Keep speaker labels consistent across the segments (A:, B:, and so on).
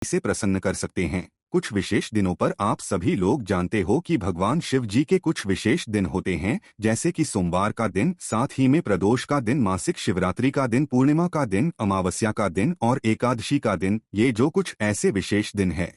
A: से प्रसन्न कर सकते हैं। कुछ विशेष दिनों पर आप सभी लोग जानते हो कि भगवान शिव जी के कुछ विशेष दिन होते हैं, जैसे कि सोमवार का दिन, साथ ही में प्रदोष का दिन, मासिक शिवरात्रि का दिन, पूर्णिमा का दिन, अमावस्या का दिन और एकादशी का दिन। ये जो कुछ ऐसे विशेष दिन है,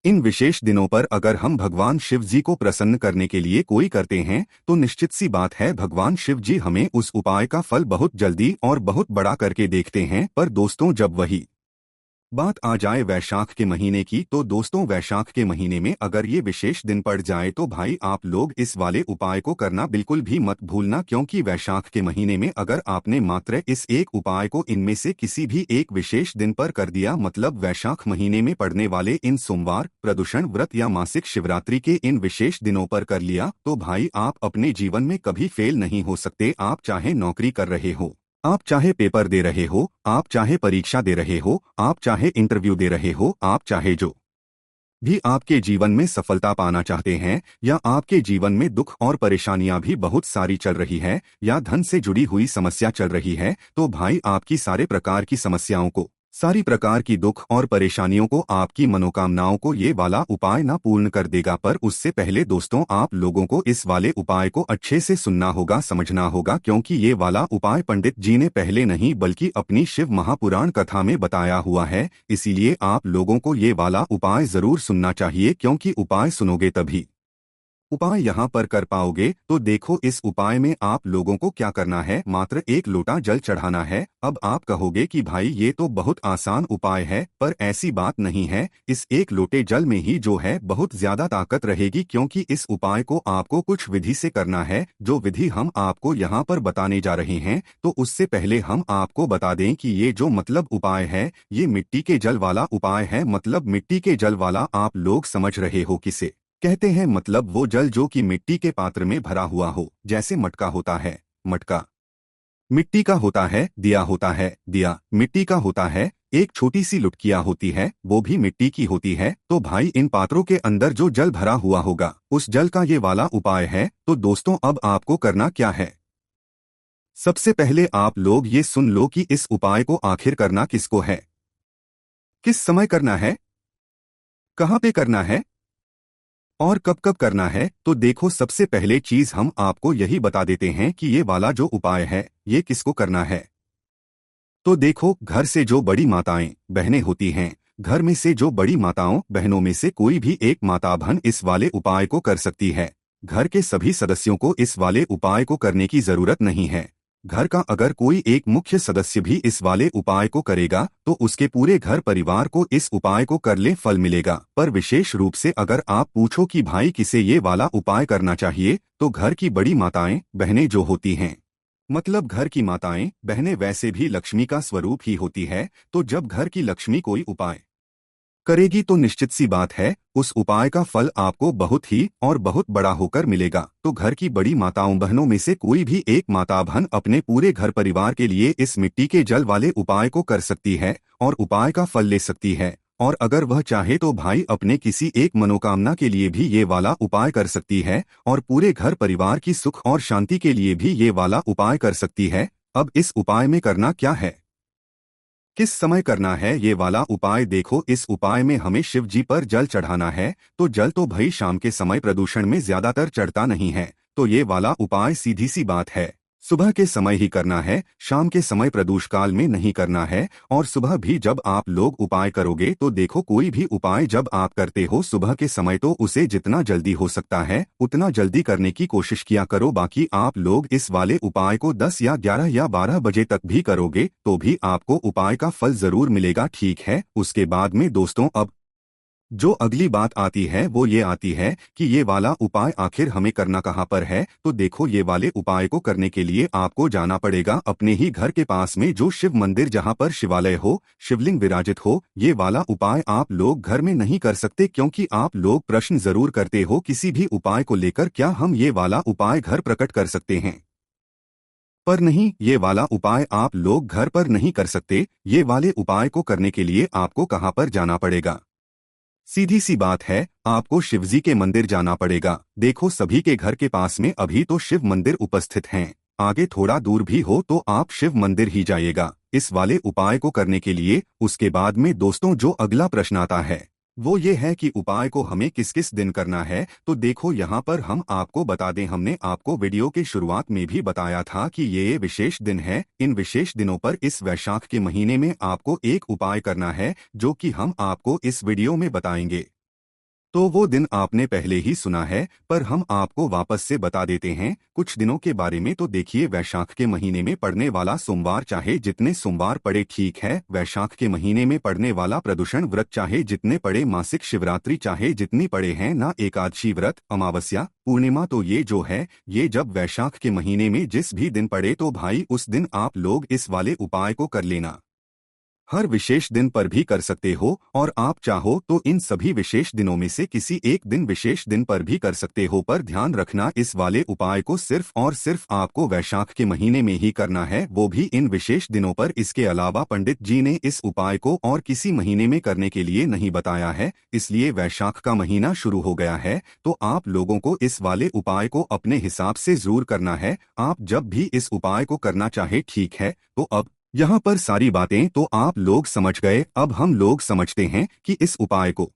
A: इन विशेष दिनों पर अगर हम भगवान शिव जी को प्रसन्न करने के लिए कोई करते हैं तो निश्चित सी बात है भगवान शिव जी हमें उस उपाय का फल बहुत जल्दी और बहुत बड़ा करके देखते हैं। पर दोस्तों, जब वही बात आ जाए वैशाख के महीने की, तो दोस्तों वैशाख के महीने में अगर ये विशेष दिन पड़ जाए तो भाई आप लोग इस वाले उपाय को करना बिल्कुल भी मत भूलना, क्योंकि वैशाख के महीने में अगर आपने मात्र इस एक उपाय को इनमें से किसी भी एक विशेष दिन पर कर दिया, मतलब वैशाख महीने में पड़ने वाले इन सोमवार, प्रदूषण व्रत या मासिक शिवरात्रि के इन विशेष दिनों पर कर लिया, तो भाई आप अपने जीवन में कभी फेल नहीं हो सकते। आप चाहे नौकरी कर रहे हो, आप चाहे पेपर दे रहे हो, आप चाहे परीक्षा दे रहे हो, आप चाहे इंटरव्यू दे रहे हो, आप चाहे जो भी आपके जीवन में सफलता पाना चाहते हैं, या आपके जीवन में दुख और परेशानियां भी बहुत सारी चल रही है, या धन से जुड़ी हुई समस्या चल रही है, तो भाई आपकी सारे प्रकार की समस्याओं को, सारी प्रकार की दुख और परेशानियों को, आपकी मनोकामनाओं को ये वाला उपाय ना पूर्ण कर देगा। पर उससे पहले दोस्तों आप लोगों को इस वाले उपाय को अच्छे से सुनना होगा, समझना होगा, क्योंकि ये वाला उपाय पंडित जी ने पहले नहीं बल्कि अपनी शिव महापुराण कथा में बताया हुआ है। इसीलिए आप लोगों को ये वाला उपाय जरूर सुनना चाहिए, क्योंकि उपाय सुनोगे तभी उपाय यहाँ पर कर पाओगे। तो देखो इस उपाय में आप लोगों को क्या करना है, मात्र एक लोटा जल चढ़ाना है। अब आप कहोगे कि भाई ये तो बहुत आसान उपाय है, पर ऐसी बात नहीं है। इस एक लोटे जल में ही जो है बहुत ज्यादा ताकत रहेगी, क्योंकि इस उपाय को आपको कुछ विधि से करना है, जो विधि हम आपको यहाँ पर बताने जा रहे हैं। तो उससे पहले हम आपको बता दें कि ये जो मतलब उपाय है, ये मिट्टी के जल वाला उपाय है। मतलब मिट्टी के जल वाला आप लोग समझ रहे हो किसे कहते हैं, मतलब वो जल जो कि मिट्टी के पात्र में भरा हुआ हो। जैसे मटका होता है, मटका मिट्टी का होता है, दिया होता है, दिया मिट्टी का होता है, एक छोटी सी लुटकिया होती है, वो भी मिट्टी की होती है। तो भाई इन पात्रों के अंदर जो जल भरा हुआ होगा, उस जल का ये वाला उपाय है। तो दोस्तों अब आपको करना क्या है, सबसे पहले आप लोग ये सुन लो कि इस उपाय को आखिर करना किसको है, किस समय करना है, कहाँ पे करना है और कब कब करना है। तो देखो सबसे पहले चीज हम आपको यही बता देते हैं कि ये वाला जो उपाय है ये किसको करना है। तो देखो घर से जो बड़ी माताएं बहनें होती हैं, घर में से जो बड़ी माताओं बहनों में से कोई भी एक माता बहन इस वाले उपाय को कर सकती है। घर के सभी सदस्यों को इस वाले उपाय को करने की जरूरत नहीं है। घर का अगर कोई एक मुख्य सदस्य भी इस वाले उपाय को करेगा तो उसके पूरे घर परिवार को इस उपाय को कर ले फल मिलेगा। पर विशेष रूप से अगर आप पूछो कि भाई किसे ये वाला उपाय करना चाहिए, तो घर की बड़ी माताएं बहनें जो होती हैं, मतलब घर की माताएं बहनें वैसे भी लक्ष्मी का स्वरूप ही होती है। तो जब घर की लक्ष्मी कोई उपाय करेगी तो निश्चित सी बात है उस उपाय का फल आपको बहुत ही और बहुत बड़ा होकर मिलेगा। तो घर की बड़ी माताओं बहनों में से कोई भी एक माता बहन अपने पूरे घर परिवार के लिए इस मिट्टी के जल वाले उपाय को कर सकती है और उपाय का फल ले सकती है। और अगर वह चाहे तो भाई अपने किसी एक मनोकामना के लिए भी ये वाला उपाय कर सकती है, और पूरे घर परिवार की सुख और शांति के लिए भी ये वाला उपाय कर सकती है। अब इस उपाय में करना क्या है, किस समय करना है ये वाला उपाय, देखो इस उपाय में हमें शिव जी पर जल चढ़ाना है। तो जल तो भाई शाम के समय प्रदूषण में ज्यादातर चढ़ता नहीं है, तो ये वाला उपाय सीधी सी बात है सुबह के समय ही करना है, शाम के समय प्रदूष काल में नहीं करना है। और सुबह भी जब आप लोग उपाय करोगे तो देखो कोई भी उपाय जब आप करते हो सुबह के समय, तो उसे जितना जल्दी हो सकता है उतना जल्दी करने की कोशिश किया करो। बाकी आप लोग इस वाले उपाय को 10 या 11 या 12 बजे तक भी करोगे तो भी आपको उपाय का फल जरूर मिलेगा, ठीक है। उसके बाद में दोस्तों अब जो अगली बात आती है वो ये आती है कि ये वाला उपाय आखिर हमें करना कहाँ पर है। तो देखो ये वाले उपाय को करने के लिए आपको जाना पड़ेगा अपने ही घर के पास में जो शिव मंदिर, जहाँ पर शिवालय हो, शिवलिंग विराजित हो। ये वाला उपाय आप लोग घर में नहीं कर सकते, क्योंकि आप लोग प्रश्न जरूर करते हो किसी भी उपाय को लेकर, क्या हम ये वाला उपाय घर प्रकट कर सकते हैं, पर नहीं, ये वाला उपाय आप लोग घर पर नहीं कर सकते। ये वाले उपाय को करने के लिए आपको कहाँ पर जाना पड़ेगा, सीधी सी बात है आपको शिवजी के मंदिर जाना पड़ेगा। देखो सभी के घर के पास में अभी तो शिव मंदिर उपस्थित हैं, आगे थोड़ा दूर भी हो तो आप शिव मंदिर ही जाइएगा। इस वाले उपाय को करने के लिए। उसके बाद में दोस्तों जो अगला प्रश्न आता है वो ये है कि उपाय को हमें किस किस दिन करना है। तो देखो यहाँ पर हम आपको बता दें, हमने आपको वीडियो के शुरुआत में भी बताया था कि ये विशेष दिन है। इन विशेष दिनों पर इस वैशाख के महीने में आपको एक उपाय करना है जो कि हम आपको इस वीडियो में बताएंगे। तो वो दिन आपने पहले ही सुना है, पर हम आपको वापस से बता देते हैं कुछ दिनों के बारे में। तो देखिए, वैशाख के महीने में पड़ने वाला सोमवार चाहे जितने सोमवार पड़े ठीक है। वैशाख के महीने में पड़ने वाला प्रदूषण व्रत चाहे जितने पड़े, मासिक शिवरात्रि चाहे जितनी पड़े हैं ना, एकादशी व्रत, अमावस्या, पूर्णिमा, तो ये जो है ये जब वैशाख के महीने में जिस भी दिन पड़े तो भाई उस दिन आप लोग इस वाले उपाय को कर लेना। हर विशेष दिन पर भी कर सकते हो और आप चाहो तो इन सभी विशेष दिनों में से किसी एक दिन विशेष दिन पर भी कर सकते हो। पर ध्यान रखना, इस वाले उपाय को सिर्फ और सिर्फ आपको वैशाख के महीने में ही करना है, वो भी इन विशेष दिनों पर। इसके अलावा पंडित जी ने इस उपाय को और किसी महीने में करने के लिए नहीं बताया है, इसलिए वैशाख का महीना शुरू हो गया है तो आप लोगों को इस वाले उपाय को अपने हिसाब से जरूर करना है। आप जब भी इस उपाय को करना चाहे ठीक है। तो अब यहाँ पर सारी बातें तो आप लोग समझ गए। अब हम लोग समझते हैं कि इस उपाय को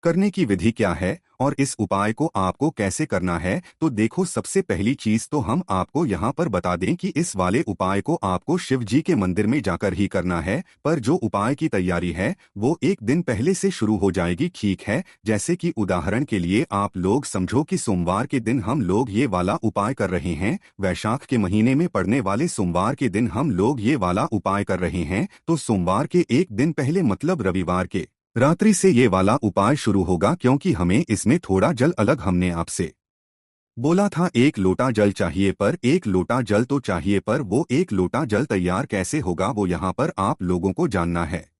A: करने की विधि क्या है और इस उपाय को आपको कैसे करना है। तो देखो, सबसे पहली चीज तो हम आपको यहाँ पर बता दें कि इस वाले उपाय को आपको शिव जी के मंदिर में जाकर ही करना है। पर जो उपाय की तैयारी है वो एक दिन पहले से शुरू हो जाएगी, ठीक है। जैसे कि उदाहरण के लिए आप लोग समझो कि सोमवार के दिन हम लोग ये वाला उपाय कर रहे हैं। वैशाख के महीने में पड़ने वाले सोमवार के दिन हम लोग ये वाला उपाय कर रहे हैं। तो सोमवार के एक दिन पहले मतलब रविवार के रात्रि से ये वाला उपाय शुरू होगा, क्योंकि हमें इसमें थोड़ा जल अलग हमने आपसे बोला था। 1 लोटा जल चाहिए, पर 1 लोटा जल तो चाहिए, पर वो 1 लोटा जल तैयार कैसे होगा वो यहाँ पर आप लोगों को जानना है।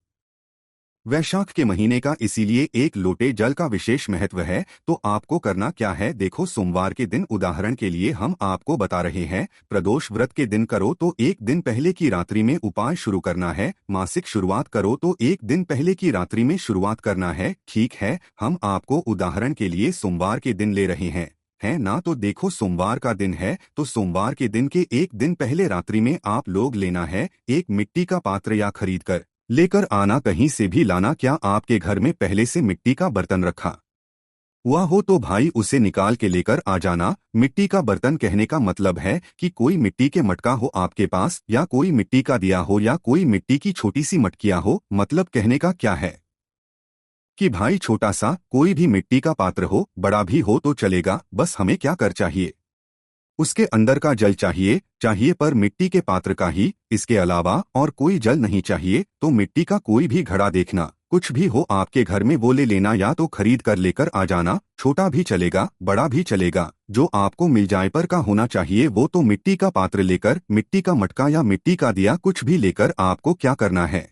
A: वैशाख के महीने का इसीलिए 1 लोटे जल का विशेष महत्व है। तो आपको करना क्या है, देखो, सोमवार के दिन उदाहरण के लिए हम आपको बता रहे हैं, प्रदोष व्रत के दिन करो तो एक दिन पहले की रात्रि में उपाय शुरू करना है। मासिक शुरुआत करो तो एक दिन पहले की रात्रि में शुरुआत करना है, ठीक है। हम आपको उदाहरण के लिए सोमवार के दिन ले रहे हैं, है ना। तो देखो, सोमवार का दिन है तो सोमवार के दिन के एक दिन पहले रात्रि में आप लोग लेना है एक मिट्टी का पात्र या खरीद कर लेकर आना, कहीं से भी लाना। क्या आपके घर में पहले से मिट्टी का बर्तन रखा हुआ हो तो भाई उसे निकाल के लेकर आ जाना। मिट्टी का बर्तन कहने का मतलब है कि कोई मिट्टी के मटका हो आपके पास, या कोई मिट्टी का दिया हो, या कोई मिट्टी की छोटी सी मटकिया हो। मतलब कहने का क्या है कि भाई छोटा सा कोई भी मिट्टी का पात्र हो, बड़ा भी हो तो चलेगा। बस हमें क्या कर चाहिए, उसके अंदर का जल चाहिए पर मिट्टी के पात्र का ही, इसके अलावा और कोई जल नहीं चाहिए। तो मिट्टी का कोई भी घड़ा देखना, कुछ भी हो आपके घर में वो ले लेना, या तो खरीद कर लेकर आ जाना। छोटा भी चलेगा, बड़ा भी चलेगा, जो आपको मिल जाए, पर का होना चाहिए वो। तो मिट्टी का पात्र लेकर, मिट्टी का मटका या मिट्टी का दिया कुछ भी लेकर आपको क्या करना है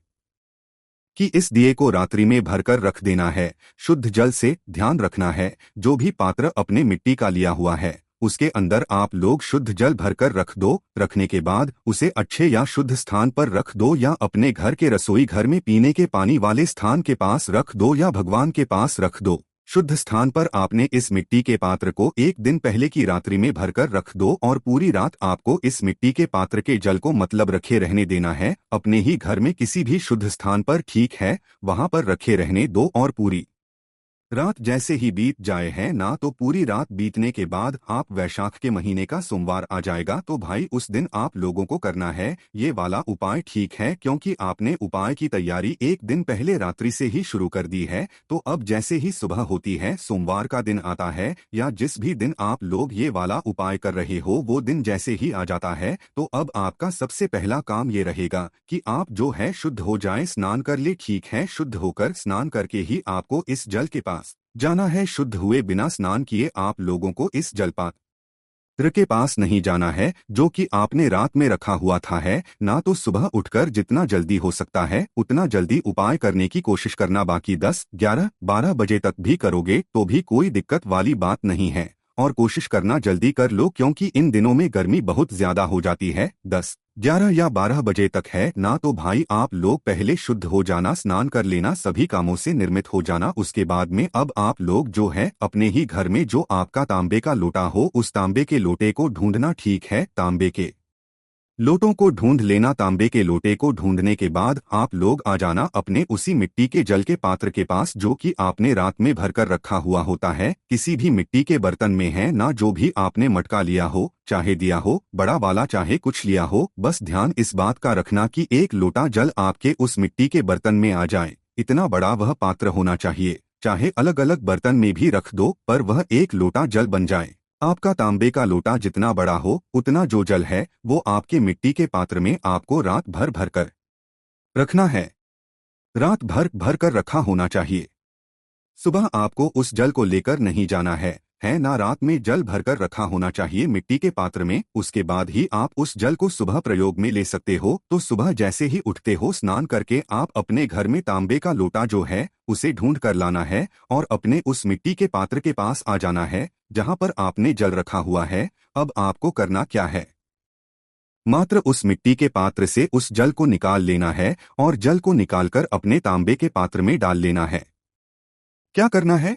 A: कि इस दिए को रात्रि में भरकर रख देना है शुद्ध जल से। ध्यान रखना है, जो भी पात्र अपने मिट्टी का लिया हुआ है उसके अंदर आप लोग शुद्ध जल भरकर रख दो। रखने के बाद उसे अच्छे या शुद्ध स्थान पर रख दो, या अपने घर के रसोई घर में पीने के पानी वाले स्थान के पास रख दो, या भगवान के पास रख दो। शुद्ध स्थान पर आपने इस मिट्टी के पात्र को एक दिन पहले की रात्रि में भरकर रख दो, और पूरी रात आपको इस मिट्टी के पात्र के जल को मतलब रखे रहने देना है। अपने ही घर में किसी भी शुद्ध स्थान पर, ठीक है, वहां पर रखे रहने दो। और पूरी रात जैसे ही बीत जाए है ना, तो पूरी रात बीतने के बाद आप वैशाख के महीने का सोमवार आ जाएगा तो भाई उस दिन आप लोगों को करना है ये वाला उपाय, ठीक है। क्योंकि आपने उपाय की तैयारी एक दिन पहले रात्रि से ही शुरू कर दी है। तो अब जैसे ही सुबह होती है, सोमवार का दिन आता है, या जिस भी दिन आप लोग ये वाला उपाय कर रहे हो वो दिन जैसे ही आ जाता है, तो अब आपका सबसे पहला काम ये रहेगा कि आप जो है शुद्ध हो जाए, स्नान कर ले, ठीक है। शुद्ध होकर स्नान करके ही आपको इस जल के पास जाना है। शुद्ध हुए बिना स्नान किए आप लोगों को इस जलपात्र के पास नहीं जाना है जो कि आपने रात में रखा हुआ था, है ना। तो सुबह उठकर जितना जल्दी हो सकता है उतना जल्दी उपाय करने की कोशिश करना। बाकी 10, 11, 12 बजे तक भी करोगे तो भी कोई दिक्कत वाली बात नहीं है, और कोशिश करना जल्दी कर लो, क्योंकि इन दिनों में गर्मी बहुत ज्यादा हो जाती है। 10, 11 या 12 बजे तक है ना, तो भाई आप लोग पहले शुद्ध हो जाना, स्नान कर लेना, सभी कामों से निर्मित हो जाना। उसके बाद में अब आप लोग जो है अपने ही घर में जो आपका तांबे का लोटा हो उस तांबे के लोटे को ढूंढना, ठीक है। तांबे के लोटों को ढूंढ लेना। तांबे के लोटे को ढूंढने के बाद आप लोग आ जाना अपने उसी मिट्टी के जल के पात्र के पास जो कि आपने रात में भरकर रखा हुआ होता है। किसी भी मिट्टी के बर्तन में है ना, जो भी आपने मटका लिया हो, चाहे दिया हो बड़ा वाला चाहे कुछ लिया हो, बस ध्यान इस बात का रखना कि एक लोटा जल आपके उस मिट्टी के बर्तन में आ जाए। इतना बड़ा वह पात्र होना चाहिए, चाहे अलग अलग बर्तन में भी रख दो पर वह एक लोटा जल बन जाए। आपका तांबे का लोटा जितना बड़ा हो उतना जो जल है वो आपके मिट्टी के पात्र में आपको रात भर भर कर रखना है। रात भर भर कर रखा होना चाहिए। सुबह आपको उस जल को लेकर नहीं जाना है ना, रात में जल भरकर रखा होना चाहिए मिट्टी के पात्र में। उसके बाद ही आप उस जल को सुबह प्रयोग में ले सकते हो। तो सुबह जैसे ही उठते हो स्नान करके आप अपने घर में तांबे का लोटा जो है उसे ढूंढ कर लाना है और अपने उस मिट्टी के पात्र के पास आ जाना है जहां पर आपने जल रखा हुआ है। अब आपको करना क्या है, मात्र उस मिट्टी के पात्र से उस जल को निकाल लेना है और जल को निकालकर अपने तांबे के पात्र में डाल लेना है। क्या करना है,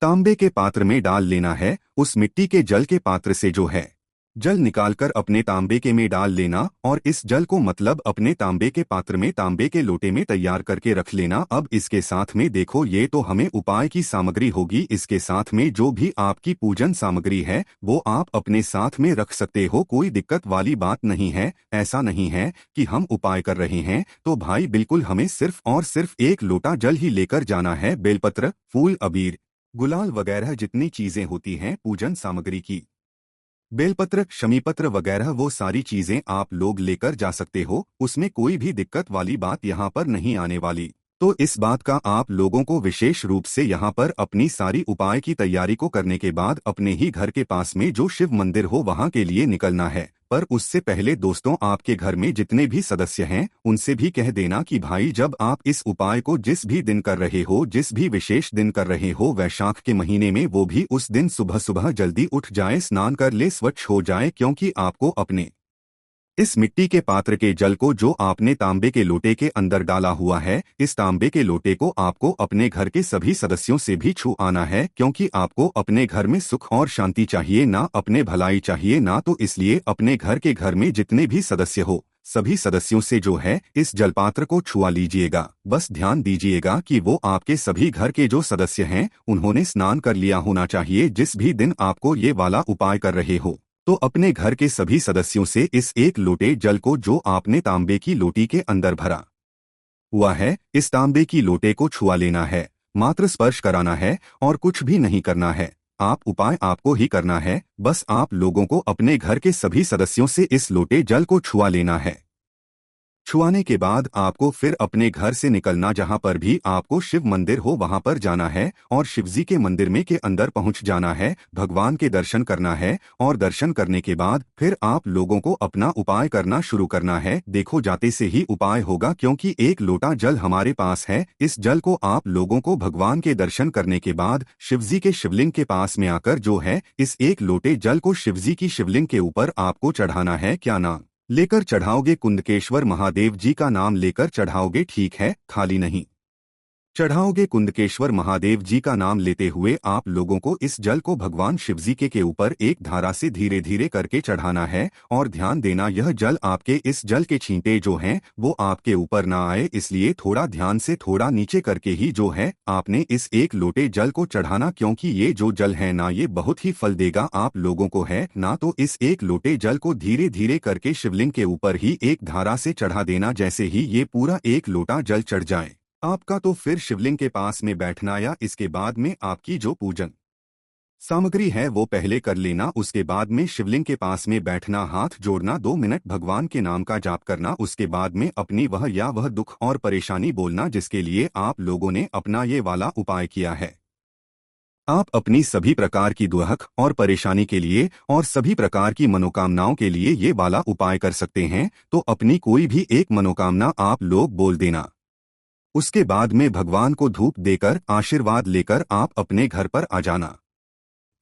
A: तांबे के पात्र में डाल लेना है। उस मिट्टी के जल के पात्र से जो है जल निकालकर अपने तांबे के में डाल लेना और इस जल को मतलब अपने तांबे के पात्र में तांबे के लोटे में तैयार करके रख लेना। अब इसके साथ में देखो, ये तो हमें उपाय की सामग्री होगी। इसके साथ में जो भी आपकी पूजन सामग्री है वो आप अपने साथ में रख सकते हो, कोई दिक्कत वाली बात नहीं है। ऐसा नहीं है कि हम उपाय कर रहे हैं तो भाई बिल्कुल हमें सिर्फ और सिर्फ एक लोटा जल ही लेकर जाना है। बेलपत्र, फूल, अबीर, गुलाल वगैरह जितनी चीजें होती हैं पूजन सामग्री की, बेलपत्र, शमीपत्र वगैरह, वो सारी चीजें आप लोग लेकर जा सकते हो। उसमें कोई भी दिक्कत वाली बात यहाँ पर नहीं आने वाली। तो इस बात का आप लोगों को विशेष रूप से यहाँ पर अपनी सारी उपाय की तैयारी को करने के बाद अपने ही घर के पास में जो शिव मंदिर हो वहाँ के लिए निकलना है। पर उससे पहले दोस्तों, आपके घर में जितने भी सदस्य हैं उनसे भी कह देना कि भाई जब आप इस उपाय को जिस भी दिन कर रहे हो, जिस भी विशेष दिन कर रहे हो वैशाख के महीने में, वो भी उस दिन सुबह सुबह जल्दी उठ जाए, स्नान कर ले, स्वच्छ हो जाए। क्योंकि आपको अपने इस मिट्टी के पात्र के जल को जो आपने तांबे के लोटे के अंदर डाला हुआ है, इस तांबे के लोटे को आपको अपने घर के सभी सदस्यों से भी छू आना है। क्योंकि आपको अपने घर में सुख और शांति चाहिए, ना अपने भलाई चाहिए ना। तो इसलिए अपने घर में जितने भी सदस्य हो सभी सदस्यों से जो है इस जलपात्र को छुआ लीजिएगा। बस ध्यान दीजिएगा कि वो आपके सभी घर के जो सदस्य हैं उन्होंने स्नान कर लिया होना चाहिए जिस भी दिन आपको ये वाला उपाय कर रहे हो। तो अपने घर के सभी सदस्यों से इस एक लोटे जल को जो आपने तांबे की लोटी के अंदर भरा हुआ है, इस तांबे की लोटे को छुआ लेना है, मात्र स्पर्श कराना है और कुछ भी नहीं करना है। आप उपाय आपको ही करना है, बस आप लोगों को अपने घर के सभी सदस्यों से इस लोटे जल को छुआ लेना है। छुआने के बाद आपको फिर अपने घर से निकलना, जहां पर भी आपको शिव मंदिर हो वहां पर जाना है और शिवजी के मंदिर में के अंदर पहुंच जाना है, भगवान के दर्शन करना है और दर्शन करने के बाद फिर आप लोगों को अपना उपाय करना शुरू करना है। देखो, जाते से ही उपाय होगा क्योंकि एक लोटा जल हमारे पास है। इस जल को आप लोगों को भगवान के दर्शन करने के बाद शिवजी के शिवलिंग के पास में आकर जो है इस एक लोटे जल को शिवजी की शिवलिंग के ऊपर आपको चढ़ाना है। क्या नाम लेकर चढ़ाओगे? कुंदकेश्वर महादेव जी का नाम लेकर चढ़ाओगे, ठीक है, खाली नहीं चढ़ाओगे। कुंदकेश्वर महादेव जी का नाम लेते हुए आप लोगों को इस जल को भगवान शिवजी के ऊपर एक धारा से धीरे धीरे करके चढ़ाना है। और ध्यान देना, यह जल आपके इस जल के छींटे जो हैं वो आपके ऊपर ना आए, इसलिए थोड़ा ध्यान से थोड़ा नीचे करके ही जो है आपने इस एक लोटे जल को चढ़ाना। क्योंकि ये जो जल है ना, ये बहुत ही फल देगा आप लोगों को है ना। तो इस एक लोटे जल को धीरे धीरे करके शिवलिंग के ऊपर ही एक धारा से चढ़ा देना। जैसे ही ये पूरा एक लोटा जल चढ़ जाए आपका, तो फिर शिवलिंग के पास में बैठना या इसके बाद में आपकी जो पूजन सामग्री है वो पहले कर लेना। उसके बाद में शिवलिंग के पास में बैठना, हाथ जोड़ना, 2 मिनट भगवान के नाम का जाप करना। उसके बाद में अपनी वह दुख और परेशानी बोलना जिसके लिए आप लोगों ने अपना ये वाला उपाय किया है। आप अपनी सभी प्रकार की दुख और परेशानी के लिए और सभी प्रकार की मनोकामनाओं के लिए ये वाला उपाय कर सकते हैं। तो अपनी कोई भी एक मनोकामना आप लोग बोल देना। उसके बाद में भगवान को धूप देकर आशीर्वाद लेकर आप अपने घर पर आ जाना।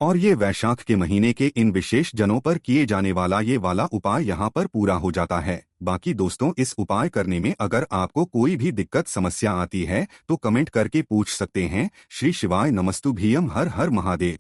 A: और ये वैशाख के महीने के इन विशेष जनों पर किए जाने वाला ये वाला उपाय यहाँ पर पूरा हो जाता है। बाकी दोस्तों, इस उपाय करने में अगर आपको कोई भी दिक्कत समस्या आती है तो कमेंट करके पूछ सकते हैं। श्री शिवाय नमस्तुभ्यम। हर हर महादेव।